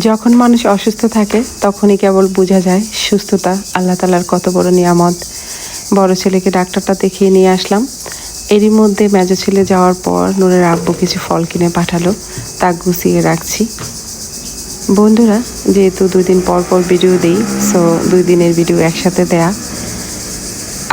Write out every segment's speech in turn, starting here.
যখন মানুষ অসুস্থ থাকে তখনই কেবল বোঝা যায় সুস্থতা আল্লাহ তাআলার কত বড় নিয়ামত। বড় ছেলেকে ডাক্তারটা দেখিয়ে নিয়ে আসলাম। এরই মধ্যে মেজো ছেলে যাওয়ার পর নূরের আব্বু কিছু ফল কিনে পাঠালো, তা গুছিয়ে রাখছি। বন্ধুরা, যেহেতু 2 দিন পর পর ভিডিও দিই, সো 2 দিনের ভিডিও একসাথে দেয়া।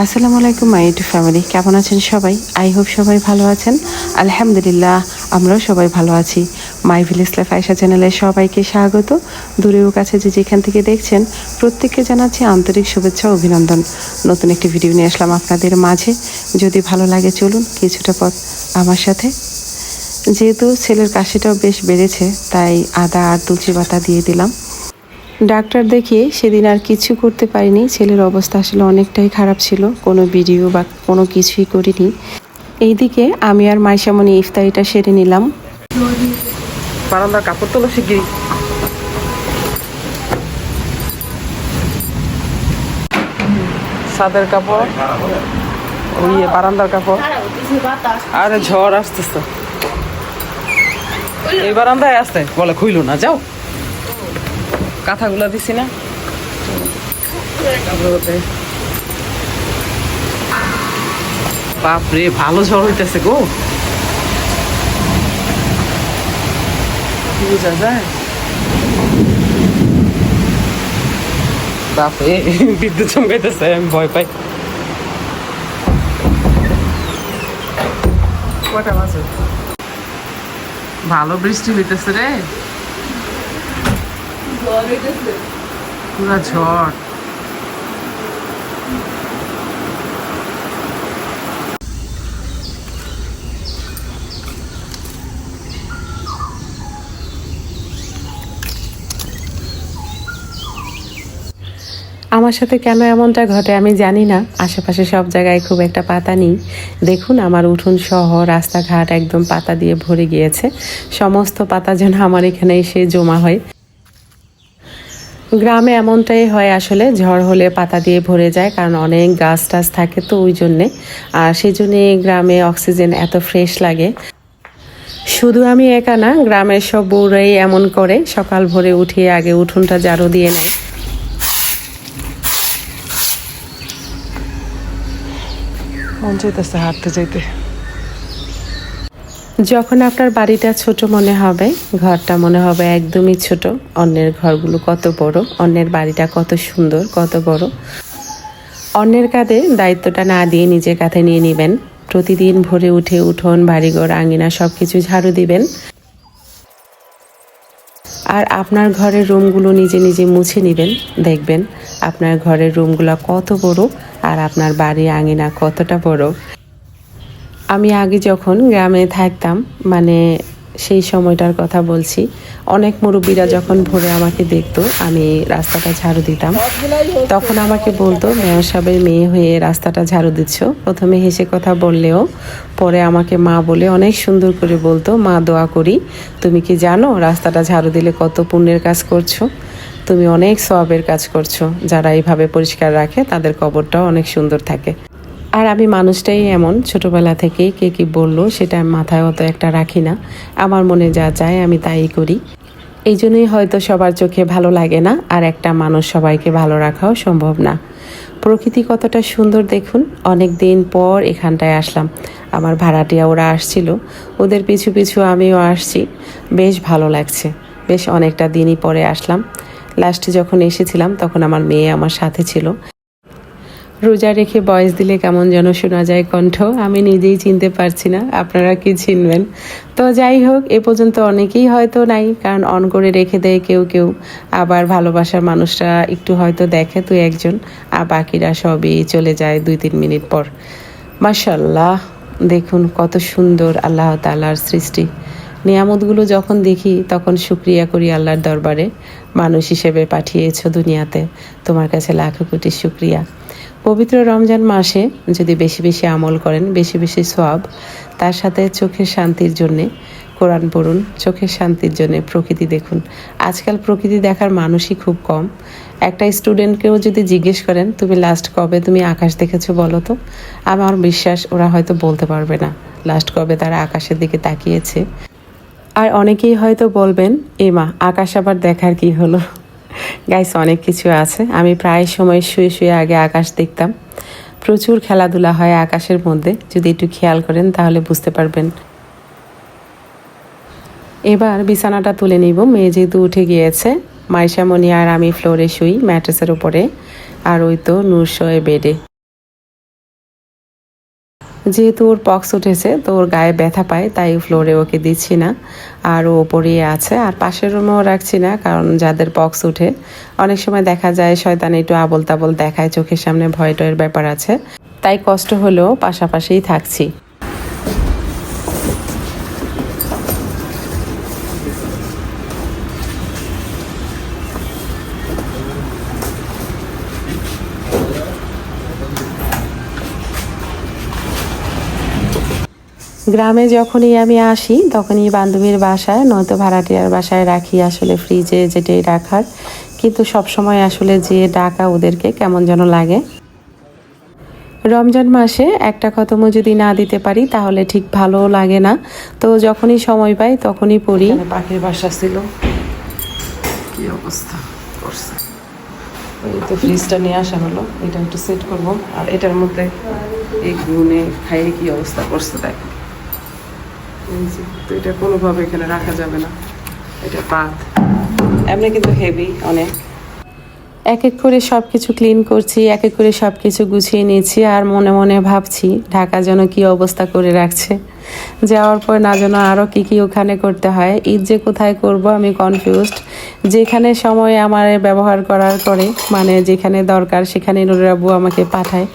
আসসালামু আলাইকুম মাই ইউটিউব ফ্যামিলি, কেমন আছেন সবাই? আই হোপ সবাই ভালো আছেন। আলহামদুলিল্লাহ, আমরাও সবাই ভালো আছি। মাই ভিলেজ লাইফ আয়েশা চ্যানেলে সবাইকে স্বাগত। দূরেও কাছে যে যেখান থেকে দেখছেন প্রত্যেককে জানাচ্ছি আন্তরিক শুভেচ্ছা ও অভিনন্দন। নতুন একটি ভিডিও নিয়ে আসলাম আপনাদের মাঝে। যদি ভালো লাগে চলুন কিছুটা পথ আমার সাথে। যেহেতু ছেলের কাশিটাও বেশ বেড়েছে, তাই আদা আর তুলসী পাতা দিয়ে দিলাম। ডাক্তার দেখিয়ে সেদিন আর কিছু করতে পারিনি। ছেলের অবস্থা আসলে অনেকটাই খারাপ ছিল, কোনো ভিডিও বা কোনো কিছুই করিনি। এইদিকে আমি আর মাইশামণি ইফতারিটা সেরে নিলাম। বারান্দার কাপড় তোলো শিগগিরই। ছাদের কাপড়, ওই বারান্দার কাপড়। আরে ঝড় আসতেছে, এই বারান্দায় আসতে বলে খুইলো না, যাও। কাঁথাগুলা দিছি না, বাপরে ভালো ঝড় হইতেছে গো, বুঝা যায়। বাপরে বিদ্যুৎ চমকাইতেছে, আমি ভয় পাই। কয়টা বাজে? ভালো বৃষ্টি হইতেছে রে, পুরা ঝড়। আমার সাথে কেন এমনটা ঘটে আমি জানি না। আশেপাশে সব জায়গায় খুব একটা পাতা নেই। দেখুন আমার উঠোন সহ রাস্তাঘাট একদম পাতা দিয়ে ভরে গিয়েছে। সমস্ত পাতা যেন আমার এখানে এসে জমা হয়। গ্রামে এমনটাই হয় আসলে, ঝড় হলে পাতা দিয়ে ভরে যায়, কারণ অনেক গাছ টাছ থাকে তো ওই জন্যে। আর সেই জন্যে গ্রামে অক্সিজেন এত ফ্রেশ লাগে। শুধু আমি একা না, গ্রামের সব বউরাই এমন করে, সকাল ভোরে উঠিয়ে আগে উঠোনটা ঝাড়ু দিয়ে নেয়। মন চাইতেছে হাঁটতে যাইতে। যখন আপনার বাড়িটা ছোট মনে হবে, ঘরটা মনে হবে একদমই ছোট, অন্যের ঘরগুলো কত বড়, অন্যের বাড়িটা কত সুন্দর, কত বড়। অন্যের কাঁধে দায়িত্বটা না দিয়ে নিজের কাঁধে নিয়ে নেবেন। প্রতিদিন ভোরে উঠে উঠোন, বাড়িঘর, আঙিনা সব কিছু ঝাড়ু দিবেন। আর আপনার ঘরের রুমগুলো নিজে নিজে মুছে নেবেন। দেখবেন আপনার ঘরের রুমগুলো কত বড় আর আপনার বাড়ি আঙিনা কতটা বড়। আমি আগে যখন গ্রামে থাকতাম, মানে সেই সময়টার কথা বলছি, অনেক মুরব্বীরা যখন ভোরে আমাকে দেখতো আমি রাস্তাটা ঝাড়ু দিতাম, তখন আমাকে বলতো, মেয়র সাহেবের মেয়ে হয়ে রাস্তাটা ঝাড়ু দিচ্ছ। প্রথমে হেসে কথা বললেও পরে আমাকে মা বলে অনেক সুন্দর করে বলতো, মা দোয়া করি, তুমি কি জানো রাস্তাটা ঝাড়ু দিলে কত পুণ্যের কাজ করছো? তুমি অনেক সওয়াবের কাজ করছো। যারা এইভাবে পরিষ্কার রাখে তাদের কবরটাও অনেক সুন্দর থাকে। আর আমি মানুষটাই এমন, ছোটবেলা থেকেই কে কী বললো সেটা আমি মাথায় অত একটা রাখি না। আমার মনে যা যায় আমি তাই করি। এই জন্যই হয়তো সবার চোখে ভালো লাগে না, আর একটা মানুষ সবাইকে ভালো রাখাও সম্ভব না। প্রকৃতি কতটা সুন্দর দেখুন। অনেক দিন পর এখানটায় আসলাম। আমার ভাড়াটিয়া ওরা আসছিল, ওদের পিছু পিছু আমিও আসছি। বেশ ভালো লাগছে। বেশ অনেকটা দিনই পরে আসলাম। লাস্টে যখন এসেছিলাম তখন আমার মেয়ে আমার সাথে ছিল। রোজা রেখে ভয়েস দিলে কেমন যেন শোনা যায় কণ্ঠ, আমি নিজেই চিনতে পারছি না, আপনারা কি চিনবেন? তো যাই হোক, এ পর্যন্ত অনেকেই হয়তো নাই, কারণ অন করে রেখে দেয় কেউ কেউ, আবার ভালোবাসার মানুষরা একটু হয়তো দেখে 2-1 জন, আর বাকিরা সবই চলে যায় 2-3 মিনিট পর। মাশাআল্লাহ, দেখুন কত সুন্দর আল্লাহ তাআলার সৃষ্টি। নিয়ামতগুলো যখন দেখি তখন শুকরিয়া করি আল্লাহর দরবারে, মানুষ হিসেবে পাঠিয়েছো দুনিয়াতে, তোমার কাছে লাখো কোটি শুকরিয়া। পবিত্র রমজান মাসে যদি বেশি বেশি আমল করেন, বেশি বেশি সওয়াব, তার সাথে চোখের শান্তির জন্যে কোরআন পড়ুন, চোখের শান্তির জন্যে প্রকৃতি দেখুন। আজকাল প্রকৃতি দেখার মানুষই খুব কম। একটা স্টুডেন্টকেও যদি জিজ্ঞেস করেন, তুমি লাস্ট কবে তুমি আকাশ দেখেছো বলো তো, আমার বিশ্বাস ওরা হয়তো বলতে পারবে না লাস্ট কবে তারা আকাশের দিকে তাকিয়েছে। আর অনেকেই হয়তো বলবেন এমা আকাশ আবার দেখার কি হলো। গাইস, অনেক কিছু আছে। আমি প্রায় সময় শুয়ে শুয়ে আগে আকাশ দেখতাম। প্রচুর খেলাধুলা হয় আকাশের মধ্যে, যদি একটু খেয়াল করেন তাহলে বুঝতে পারবেন। এবার বিছানাটা তুলে নিব, মেয়ে যেহেতু উঠে গিয়েছে। মাইশামণি আর আমি ফ্লোরে শুই ম্যাট্রেসের উপরে, আর ওই তো নূর শোয়ে বেডে। যেহেতু ওর পক্স উঠেছে তো ওর গায়ে ব্যথা পায়, তাই ফ্লোরে ওকে দিচ্ছি না, আর ও ওপরেই আছে। আর পাশের রুমেও রাখছি না, কারণ যাদের পক্স উঠে অনেক সময় দেখা যায় শয়তান একটু আবল তাবল দেখায়, চোখের সামনে ভয় টয়ের ব্যাপার আছে, তাই কষ্ট হলেও পাশাপাশিই থাকছি। গ্রামে যখনই আমি আসি তখনই বান্ধবীর বাসায় নয়তো ভাড়াটিয়ার বাসায় রাখি, আসলে ফ্রিজে যেটাই রাখার, কিন্তু সবসময় আসলে যে ডাকা ওদেরকে কেমন যেন লাগে। রমজান মাসে একটা খতমও যদি না দিতে পারি তাহলে ঠিক ভালো লাগে না, তো যখনই সময় পাই তখনই পড়ি। পাখির বাসা ছিল, কি অবস্থা করছে। এই তো ফ্রিজটা নিয়ে আসা হলো, এটা একটু সেট করবো। আর এটার মধ্যে এই গুনে খাইয়ে কি অবস্থা করছে দেখ। তো এটা কোনোভাবে এখানে রাখা যাবে না, এটা পাত এমনি কিন্তু হেভি অনেক। এক এক করে সব কিছু ক্লিন করছি, এক এক করে সব কিছু গুছিয়ে নিচ্ছি, আর মনে মনে ভাবছি ঢাকা যেন কি অবস্থা করে রাখছে। যাওয়ার পর না যেন আরও কি কি ওখানে করতে হয়। ঈদ যে কোথায় করব আমি কনফিউজড। যেখানে সময় আমার ব্যবহার করার করে, মানে যেখানে দরকার সেখানে নুরের আব্বু আমাকে পাঠায়।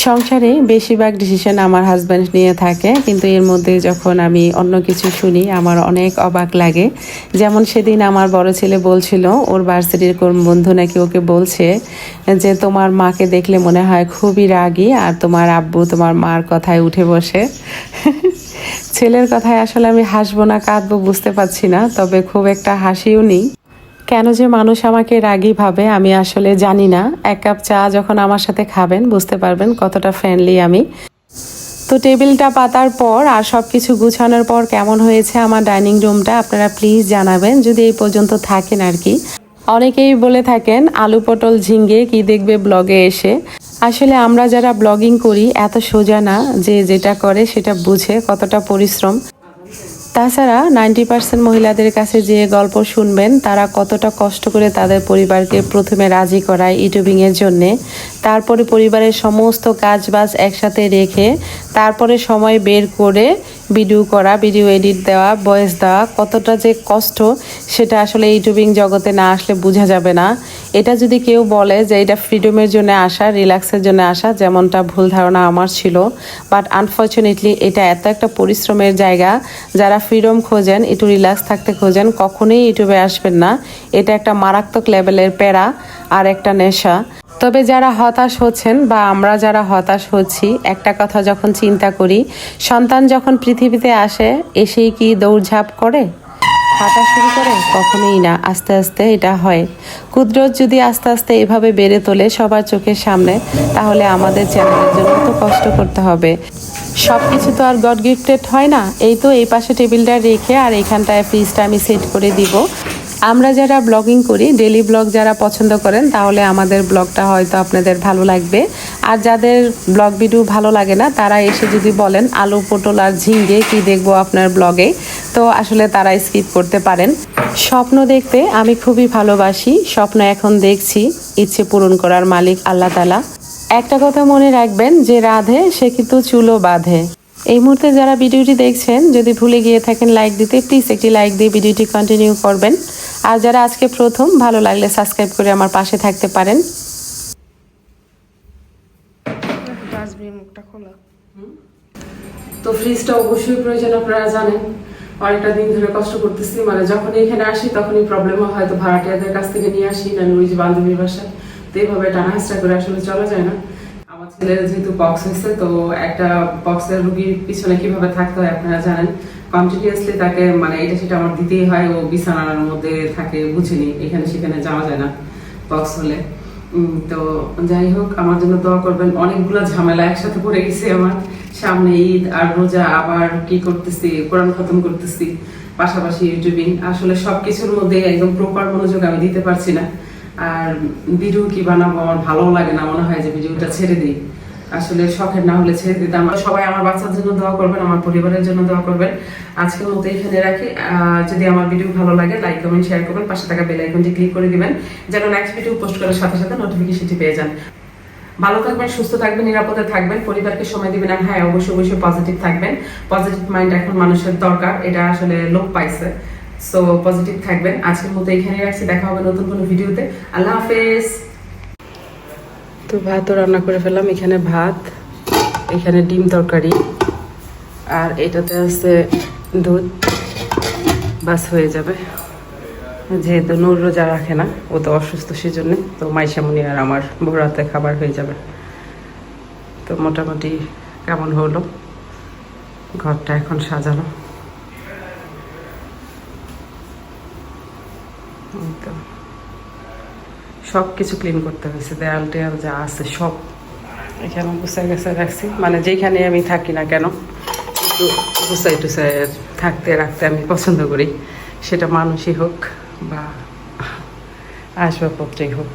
সংসারে বেশিরভাগ ডিসিশন আমার হাজব্যান্ড নিয়ে থাকে, কিন্তু এর মধ্যে যখন আমি অন্য কিছু শুনি আমার অনেক অবাক লাগে। যেমন সেদিন আমার বড় ছেলে বলছিল ওর ভার্সিটির কোন বন্ধু নাকি ওকে বলছে যে তোমার মাকে দেখলে মনে হয় খুবই রাগী, আর তোমার আব্বু তোমার মার কথায় উঠে বসে। ছেলের কথায় আসলে আমি হাসবো না কাঁদবো বুঝতে পারছি না, তবে খুব একটা হাসিও নেই। কেন যে মানুষ আমাকে রাগী ভাবে আমি আসলে জানি না। এক কাপ চা যখন আমার সাথে খাবেন বুঝতে পারবেন কতটা ফ্রেন্ডলি আমি। তো টেবিলটা পাতার পর আর সব কিছু গুছানোর পর কেমন হয়েছে আমার ডাইনিং রুমটা আপনারা প্লিজ জানাবেন, যদি এই পর্যন্ত থাকেন আর কি। অনেকেই বলে থাকেন আলু পটল ঝিঙ্গে কি দেখবে ব্লগে এসে। আসলে আমরা যারা ব্লগিং করি এত সোজা না যে যেটা করে সেটা বুঝে কতটা পরিশ্রম। তাছাড়া 90% মহিলাদের কাছে যে গল্প শুনবেন তারা কতটা কষ্ট করে তাদের পরিবারকে প্রথমে রাজি করায় ইউটিউবিংয়ের জন্যে, তারপরে পরিবারের সমস্ত কাজবাজ একসাথে রেখে তারপরে সময় বের করে ভিডিও করা, ভিডিও এডিট দেওয়া, ভয়েস দেওয়া, কতটা যে কষ্ট সেটা আসলে ইউটিউবিং জগতে না আসলে বোঝা যাবে না। এটা যদি কেউ বলে যে এটা ফ্রিডমের জন্য আসা, রিল্যাক্সের জন্য আসা, যেমনটা ভুল ধারণা আমার ছিল, বাট আনফর্চুনেটলি এটা এত একটা পরিশ্রমের জায়গা। যারা ফ্রিডম খোঁজেন, একটু রিল্যাক্স থাকতে খোঁজেন, কখনোই ইউটিউবে আসবেন না। এটা একটা মারাত্মক লেভেলের প্যারা আর একটা নেশা। তবে যারা হতাশ হচ্ছেন বা আমরা যারা হতাশ হচ্ছি, একটা কথা যখন চিন্তা করি, সন্তান যখন পৃথিবীতে আসে এসেই কি দৌড়ঝাঁপ করে, হাঁটা শুরু করে? কখনোই না, আস্তে আস্তে এটা হয়। কুদরত যদি আস্তে আস্তে এভাবে বেড়ে তোলে সবার চোখের সামনে, তাহলে আমাদের চ্যানেলের জন্য তো কষ্ট করতে হবে। সব কিছু তো আর গড গিফটেড হয় না। এই তো এই পাশে টেবিলটা রেখে আর এইখানটায় ফ্রিজটা আমি সেট করে দিব। আমরা যারা ব্লগিং করি, ডেলি ব্লগ যারা পছন্দ করেন, তাহলে আমাদের ব্লগটা হয়তো আপনাদের ভালো লাগবে। আর যাদের ব্লগ ভিডিও ভালো লাগে না তারা এসে যদি বলেন আলু পটল আর ঝিঙ্গে কি দেখবো আপনার ব্লগে, তো আসলে তারা স্কিপ করতে পারেন। স্বপ্ন দেখতে আমি খুবই ভালোবাসি, স্বপ্ন এখন দেখছি, ইচ্ছে পূরণ করার মালিক আল্লাহ তাআলা। একটা কথা মনে রাখবেন যে রাধে সে কিন্তু চুলও বাঁধে। এই মুহূর্তে যারা ভিডিওটি দেখছেন যদি ভুলে গিয়ে থাকেন লাইক দিতে, প্লিজ একটি লাইক দিয়ে ভিডিওটি কন্টিনিউ করবেন। আর যারা আজকে প্রথম, ভালো লাগলে সাবস্ক্রাইব করে আমার পাশে থাকতে পারেন। তো ফ্রিজটা অবশ্যই প্রয়োজন, আপনারা জানেন। অনেকটা দিন ধরে কষ্ট করতেছি, মানে যখন এখানে আসি তখনই প্রবলেমও হয়তো ভাড়াটিয়াদের কাছ থেকে নিয়ে আসি না ওই যে বান্ধবীর বাসায়, তো এইভাবে টানা হেঁচড়া করে আসলে চলা যায় না। আমার ছেলের যেহেতু পক্স হয়েছে, তো একটা পক্সের রুগীর পিছনে কিভাবে থাকতে হয় আপনারা জানেন। কন্টিনিউয়াসলি তাকে মানে এটা সেটা আমার দিতেই হয়, ও বিছানার মধ্যে থাকে, বুঝিনি এখানে সেখানে যাওয়া যায় না পক্স হলে। তো যাই হোক, আমার জন্য দোয়া করবেন। অনেকগুলা ঝামেলা একসাথে পড়ে গেছে আমার। সামনে ঈদ আর রোজা, আবার কি করতেছি, কোরআন খতম করতেছি, পাশাপাশি ইউটিউবিং। আসলে সবকিছুর মধ্যে একদম প্রপার মনোযোগ আমি দিতে পারছি না। আর ভিডিও কি বানাবো, আমার ভালো লাগে না, মনে হয় যে ভিডিওটা ছেড়ে দিই। আসলে শখের না হলে ছেড়ে দিতাম। সবাই আমার বাচ্চার জন্য দোয়া করবেন, আমার পরিবারের জন্য দোয়া করবেন। আজকের মতো এখানে রাখি। যদি আমার ভিডিও ভালো লাগে, লাইক কমেন্ট শেয়ার করবেন, পাশে থাকা বেল আইকনটি ক্লিক করে দিবেন, যেন নেক্সট ভিডিও পোস্ট করার সাথে সাথে নোটিফিকেশনটি পেয়ে যান। ভালো থাকবেন, সুস্থ থাকবেন, নিরাপদে থাকবেন, পরিবারকে সময় দিবেন। আর হ্যাঁ, অবশ্যই অবশ্যই পজিটিভ থাকবেন। পজিটিভ মাইন্ড এখন মানুষের দরকার, এটা আসলে লোপ পাইছে। সো পজিটিভ থাকবেন। আজকের মতো এখানে রাখছি, দেখা হবে নতুন কোনো ভিডিওতে। আল্লাহ হাফেজ। তো ভাতও রান্না করে ফেললাম। এখানে ভাত, এখানে ডিম তরকারি, আর এটাতে আছে দুধ। বাস হয়ে যাবে। যেহেতু নূর রোজা রাখে না, ও তো অসুস্থ, সেজন্য তো মাইশামণি আর আমার ভোরাতে খাবার হয়ে যাবে। তো মোটামুটি কেমন হলো ঘরটা এখন সাজানো। তো সব কিছু ক্লিন করতে হয়েছে, দেয়াল টেয়াল যা আছে সব এখানে গুছাই গেছে রাখছি। মানে যেখানে আমি থাকি না কেন, একটু গুছাই টুছাই থাকতে রাখতে আমি পছন্দ করি, সেটা মানুষই হোক বা আসবাবপত্রই হোক।